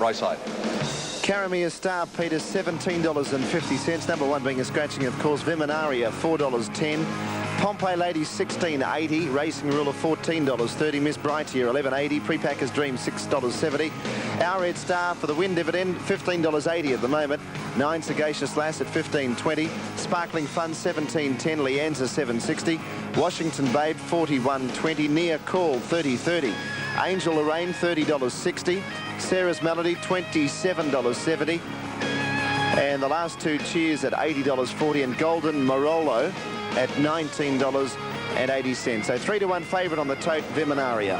race 8. Caramia Star, Peter, $17.50. Number 1 being a scratching, of course. Viminaria, $4.10. Pompeii Ladies, $16.80. Racing Ruler, $14.30. Miss Brightier, $11.80. Prepackers Dream, $6.70. Our Red Star for the win dividend, $15.80 at the moment. 9 Sagacious Lass at $15.20. Sparkling Fun, $17.10. Leanza, $7.60. Washington Babe, $41.20. Nia Call, $30.30. Angel Lorraine, $30.60. Sarah's Melody, $27.70. And the last 2 Cheers at $80.40. And Golden Morolo at $19.80. So 3-1 favourite on the tote, Viminaria.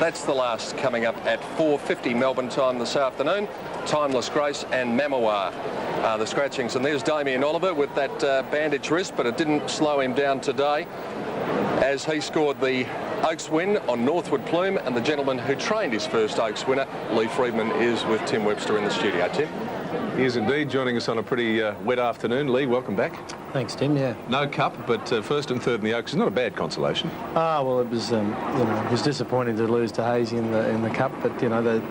That's the last coming up at 4:50 Melbourne time this afternoon. Timeless Grace and Mamawar are the scratchings. And there's Damien Oliver with that bandaged wrist, but it didn't slow him down today as he scored the Oaks win on Northwood Plume, and the gentleman who trained his first Oaks winner, Lee Friedman, is with Tim Webster in the studio. Tim? He is indeed, joining us on a pretty wet afternoon. Lee, welcome back. Thanks, Tim. Yeah. No cup, but first and third in the Oaks is not a bad consolation. Well, it was it was disappointing to lose to Hazy in the cup, but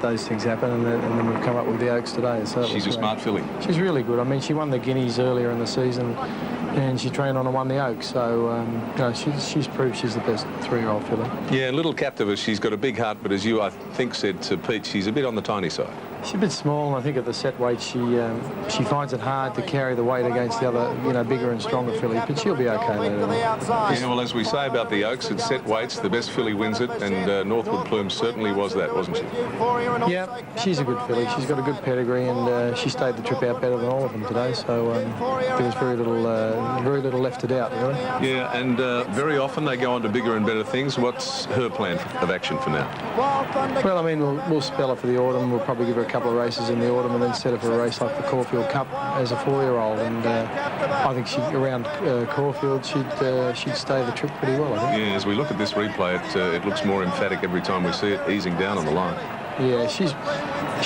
those things happen, and then we've come up with the Oaks today. So she's a smart filly. She's really good. I mean, she won the Guineas earlier in the season, and she trained on and won the Oaks. So she's proved she's the best 3-year-old filly. Yeah, little Captiva. She's got a big heart, but as you I think said to Pete, she's a bit on the tiny side. She's a bit small, and I think at the set weight she finds it hard to carry the weight against the other bigger and stronger filly, but she'll be okay later on. Yeah, well, as we say about the Oaks, it's set weights, the best filly wins it, and Northwood Plume certainly was that, wasn't she? Yeah, she's a good filly. She's got a good pedigree, and she stayed the trip out better than all of them today, so there was very little left to doubt, really. Yeah, and very often they go on to bigger and better things. What's her plan of action for now? Well, I mean, we'll spell her for the autumn. We'll probably give her a couple of races in the autumn and then set her for a race like the Caulfield Cup as a 4-year-old, and I think around Caulfield she'd stay the trip pretty well, I think. Yeah, as we look at this replay, it looks more emphatic every time we see it, easing down on the line. Yeah, she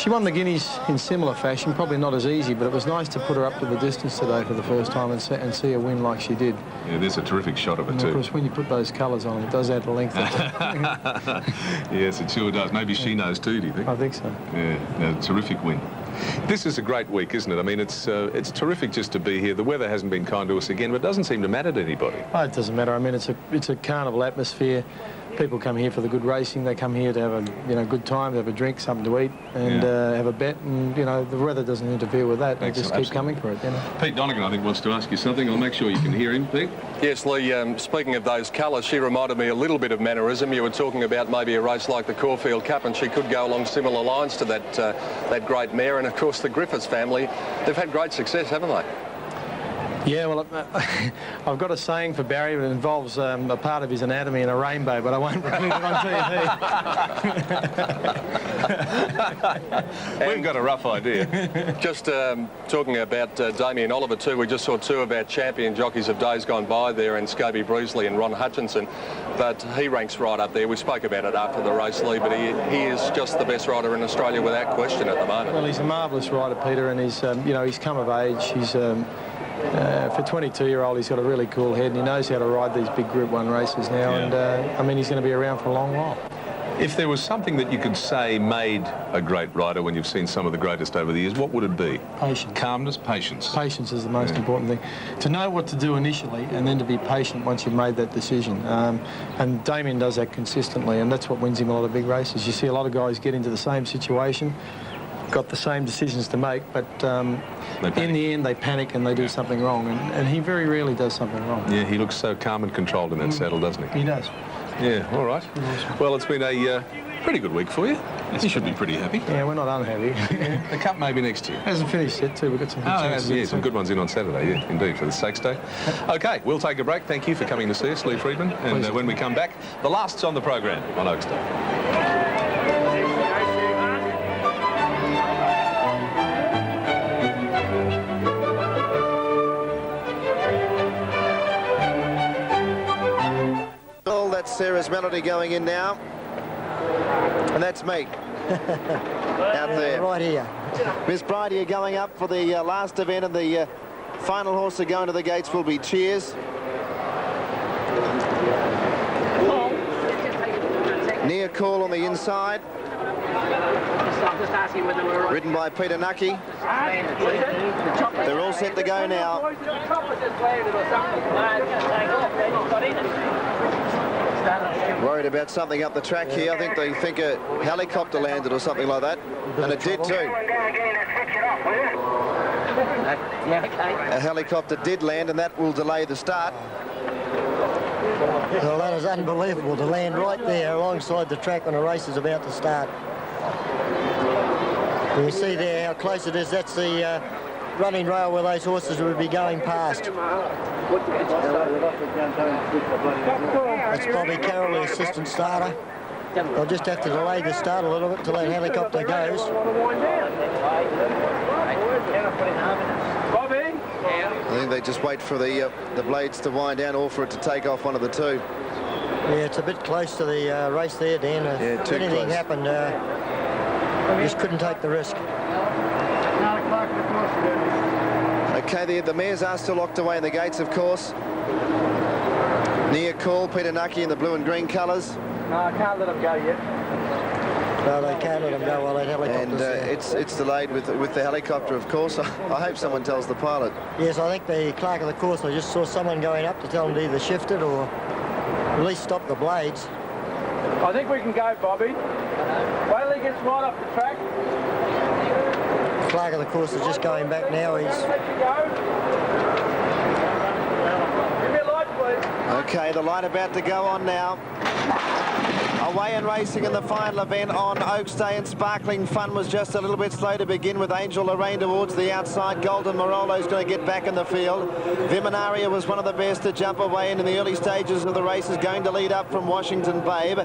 won the Guineas in similar fashion, probably not as easy, but it was nice to put her up to the distance today for the first time and see her win like she did. Yeah, there's a terrific shot of it too. Of course, when you put those colours on, it does add the length. Yes, it sure does. Maybe she knows too, do you think? I think so. Yeah, a terrific win. This is a great week, isn't it? I mean, it's terrific just to be here. The weather hasn't been kind to us again, but it doesn't seem to matter to anybody. Oh, it doesn't matter. I mean, it's a carnival atmosphere. People come here for the good racing. They come here to have a good time, to have a drink, something to eat, and have a bet. And the weather doesn't interfere with that. They just keep coming for it. Pete Donegan, I think, wants to ask you something. I'll make sure you can hear him, Pete. Yes, Lee. Speaking of those colours, she reminded me a little bit of mannerism. You were talking about maybe a race like the Caulfield Cup, and she could go along similar lines to that great mare. And of course, the Griffiths family, they've had great success, haven't they? Yeah, well, I've got a saying for Barry that involves a part of his anatomy in a rainbow, but I won't repeat it on TV. We've got a rough idea. Just talking about Damien Oliver too, we just saw 2 of our champion jockeys of days gone by there in Scobie Breesley and Ron Hutchinson, but he ranks right up there. We spoke about it after the race, Lee, but he is just the best rider in Australia without question at the moment. Well, he's a marvellous rider, Peter, and he's he's come of age. He's for a 22-year-old, he's got a really cool head, and he knows how to ride these big Group 1 races now. Yeah. And I mean, he's going to be around for a long while. If there was something that you could say made a great rider when you've seen some of the greatest over the years, what would it be? Patience. Calmness, patience. Patience is the most important thing. To know what to do initially and then to be patient once you've made that decision. And Damien does that consistently, and that's what wins him a lot of big races. You see a lot of guys get into the same situation, got the same decisions to make, but in the end they panic and they do something wrong, and he very rarely does something wrong. Yeah, he looks so calm and controlled in that saddle, doesn't he? He does. Yeah, all right. Well, it's been a pretty good week for you. You should be pretty happy. Yeah, we're not unhappy. The Cup maybe next year. Hasn't finished yet too. We've got some good chances. Yeah, some good ones in on Saturday, yeah, indeed, for the Stakes Day. OK, we'll take a break. Thank you for coming to see us, Lee Friedman. And when we come back, the last's on the program on Oaks Day. Sarah's Melody going in now, and that's me out there. Right here. Miss Brightier going up for the last event, and the final horse to go into the gates will be Cheers. Near Call on the inside. ridden by Peter Nucky. They're all set to go now. Worried about something up the track here. I think they think a helicopter landed or something like that, and it did too. A helicopter did land, and that will delay the start. Well, that is unbelievable to land right there alongside the track when a race is about to start. You can see there how close it is. That's the running rail where those horses would be going past. That's Bobby Carroll, the assistant starter. They'll just have to delay the start a little bit till that helicopter goes. I think they just wait for the blades to wind down or for it to take off one of the two. Yeah, it's a bit close to the race there, Dan. Yeah, if too anything close. happened, just couldn't take the risk. Okay, the mares are still locked away in the gates, of course. Near call, Peter Nucky in the blue and green colours. No, I can't let them go yet. No, they can't let them go while that helicopter's And it's delayed with the helicopter, of course. I hope someone tells the pilot. Yes, I think the clerk of the course, I just saw someone going up to tell them to either shift it or at least stop the blades. I think we can go, Bobby. Wait till he gets right off the track. The clerk of the course is just going back now. He's Give me a light, please. Okay, the light about to go on now. Away and racing in the final event on Oaks Day, and Sparkling Fun was just a little bit slow to begin with. Angel Lorraine towards the outside. Golden Morolo's going to get back in the field. Viminaria was one of the best to jump away in the early stages of the race, is going to lead up from Washington Babe.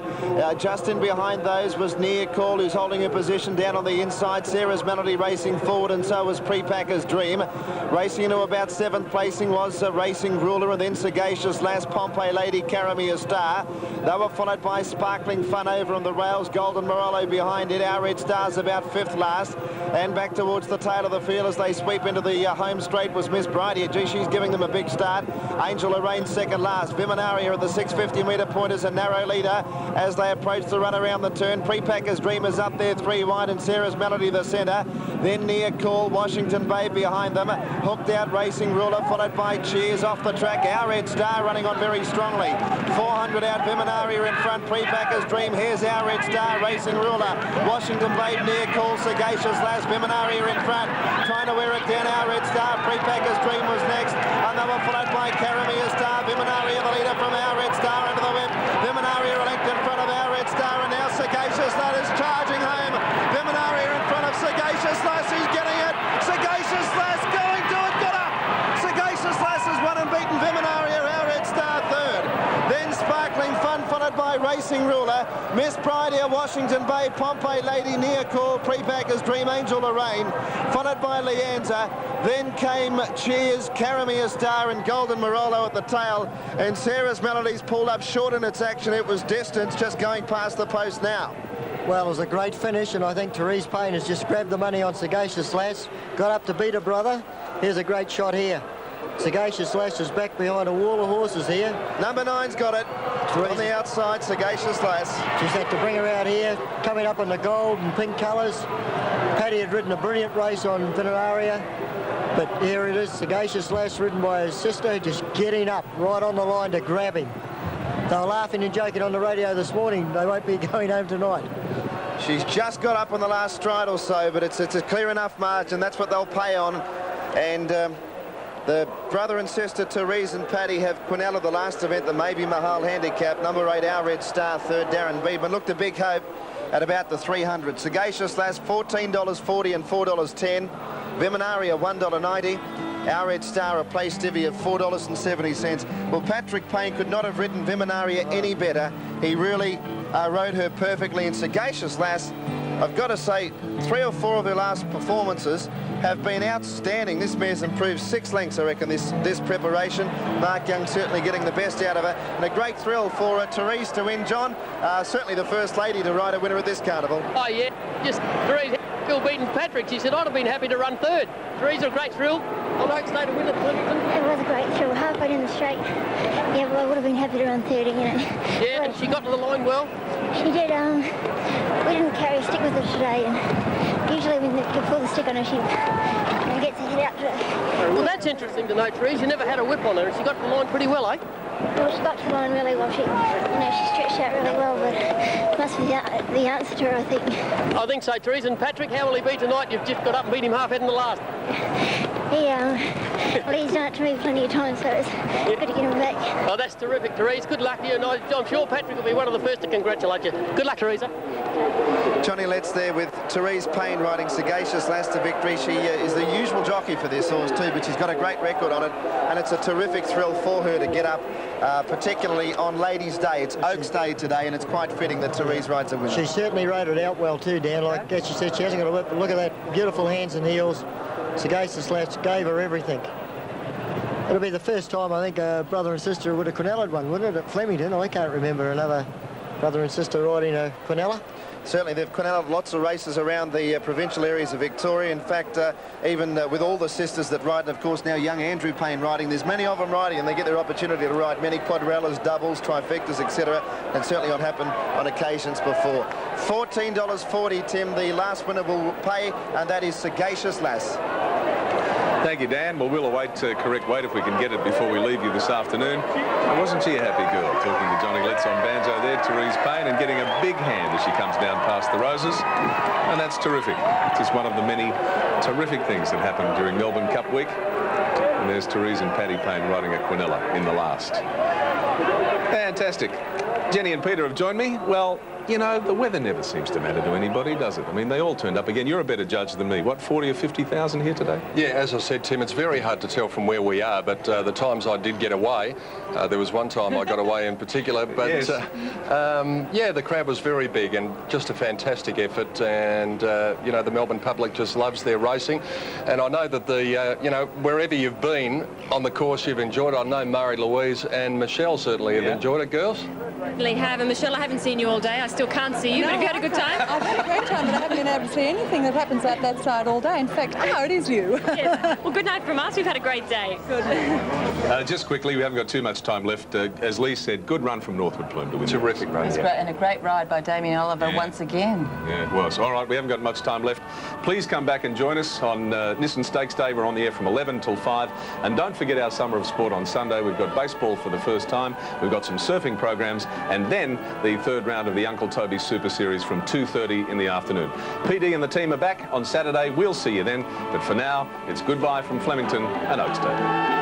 Just in behind those was Near Call, who's holding a position down on the inside. Sarah's Melody racing forward, and so was Prepacker's Dream. Racing into about 7th placing was Racing Ruler, and then Sagacious Lass, Pompeii Lady, Caramia Star. They were followed by Sparkling Fun over on the rails. Golden Morolo behind it. Our Red Star's about 5th last. And back towards the tail of the field as they sweep into the home straight was Miss Bridie. Gee, she's giving them a big start. Angel Lorraine second last. Viminaria at the 650-metre point is a narrow leader as they approach the run around the turn. Prepacker's Dream is up there 3 wide, and Sarah's Melody the centre. Then Near Call, Washington Babe behind them. Hooked out Racing Ruler, followed by Cheers off the track. Our Red Star running on very strongly. 400 out, Viminaria in front. Prepacker's Dream. Here's Our Red Star, Racing Ruler. Washington Babe, Near Call, Sagacious Lass. Viminaria in front, trying to wear it down. Our Red Star. Prepacker's Dream was next. Another followed by Caramia Star. Viminaria the leader from Our Red Star into the whip. Viminaria a length in front of Our Red Star, and now Sagacious Lass is charging home. Viminaria in front of Sagacious Lass. He's getting it. Sagacious Lass going to it. Got up. Sagacious Lass has won and beaten Viminaria. Our Red Star third. Then Sparkling Fun, followed by Racing Ruler. Miss Pride here, Washington Bay, Pompeii Lady, Near Call, Prepacker's Dream, Angel Lorraine, followed by Leanza. Then came Cheers, Caramia Star, and Golden Morolo at the tail. And Sarah's Melody's pulled up short in its action. It was distance, just going past the post now. Well, it was a great finish, and I think Therese Payne has just grabbed the money on Sagacious Lass, got up to beat her brother. Here's a great shot here. Sagacious Lass is back behind a wall of horses here. Number 9's got it. On the outside, Sagacious Lass. She's had to bring her out here, coming up in the gold and pink colours. Paddy had ridden a brilliant race on Viminaria, but here it is, Sagacious Lass, ridden by his sister, just getting up right on the line to grab him. They were laughing and joking on the radio this morning. They won't be going home tonight. She's just got up on the last stride or so, but it's a clear enough margin. That's what they'll pay on. And the brother and sister, Therese and Paddy, have Quinella the last event, the Maybe Mahal handicap. Number 8, Our Red Star, third, Darren Beedman. Looked a big hope at about the 300. Sagacious Lass, $14.40 and $4.10. Viminaria, $1.90. Our Red Star, a place divvy of $4.70. Well, Patrick Payne could not have ridden Viminaria any better. He really rode her perfectly. And Sagacious Lass, I've got to say, 3 or 4 of her last performances have been outstanding. This mare's improved 6 lengths, I reckon, this preparation. Mark Young certainly getting the best out of her. And a great thrill for Therese to win, John. Certainly the first lady to ride a winner at this carnival. Oh, yeah. Just Therese still beating Patrick. She said, I'd have been happy to run third. Therese, a great thrill. On Oaks Day to win at Flemington. It was a great thrill. Halfway down the straight. Yeah, well, I would have been happy to run third again. Yeah, and she got to the line well. She did. We didn't carry a stick with her today. And usually Usually when you pull the stick on her, she gets her head out to it. Well, that's interesting to know, Therese. You never had a whip on her, and she got the line pretty well, eh? Well, she got to the line really well. She stretched out really well, but it must be the answer to her, I think. I think so, Therese. And Patrick, how will he be tonight? You've just got up and beat him half head in the last. Well, he's done it to me plenty of times, so it's good to get him back. Oh, that's terrific, Therese. Good luck to you, and I'm sure Patrick will be one of the first to congratulate you. Good luck, Teresa. Johnny Letts there with Therese Payne riding Sagacious Lass to victory. She is the usual jockey for this horse too, but she's got a great record on it, and it's a terrific thrill for her to get up, particularly on Ladies' Day. It's Oaks Day today, and it's quite fitting that Therese rides a winner. She certainly rode it out well too, Dan. Like as she said, she hasn't got a whip, but look at that beautiful hands and heels. Sagacious Lass gave her everything. It'll be the first time I think a brother and sister would have Quinella'd one, wouldn't it, at Flemington? I can't remember another brother and sister riding a Quinella. Certainly, they've Quinella'd lots of races around the provincial areas of Victoria. In fact, even with all the sisters that ride, and of course now young Andrew Payne riding, there's many of them riding, and they get their opportunity to ride many quadrellas, doubles, trifectas, etc. And certainly not happened on occasions before. $14.40, Tim. The last winner will pay, and that is Sagacious Lass. Thank you, Dan. Well, we'll await correct weight if we can get it before we leave you this afternoon. And wasn't she a happy girl, talking to Johnny Letts on banjo there, Therese Payne, and getting a big hand as she comes down past the roses. And that's terrific. It's just one of the many terrific things that happened during Melbourne Cup week. And there's Therese and Paddy Payne riding a Quinella in the last. Fantastic. Jenny and Peter have joined me. Well, you know, the weather never seems to matter to anybody, does it? I mean, they all turned up again. You're a better judge than me. What, 40 or 50,000 here today? Yeah, as I said, Tim, it's very hard to tell from where we are, but the times I did get away, there was one time I got away in particular, but yes. yeah, the crowd was very big and just a fantastic effort, and you know, the Melbourne public just loves their racing, and I know that the, you know, wherever you've been on the course you've enjoyed. I know Murray, Louise and Michelle certainly have enjoyed it, girls. Certainly have, and Michelle, I haven't seen you all day. I still can't see you, but have you had a good time? I've had a great time, but I haven't been able to see anything that happens at that side all day. In fact, it is you. Yes. Well, good night from us. We've had a great day. Good. Just quickly, we haven't got too much time left. As Lee said, good run from Northwood Plume to win. Terrific run. It's great, and a great ride by Damien Oliver once again. Yeah, it was. All right, we haven't got much time left. Please come back and join us on Nissan Stakes Day. We're on the air from 11 till 5. And don't forget our Summer of Sport on Sunday. We've got baseball for the first time. We've got some surfing programs. And then the third round of the Uncle Toby Super Series from 2:30 in the afternoon. PD and the team are back on Saturday. We'll see you then. But for now, it's goodbye from Flemington and Oaks Day.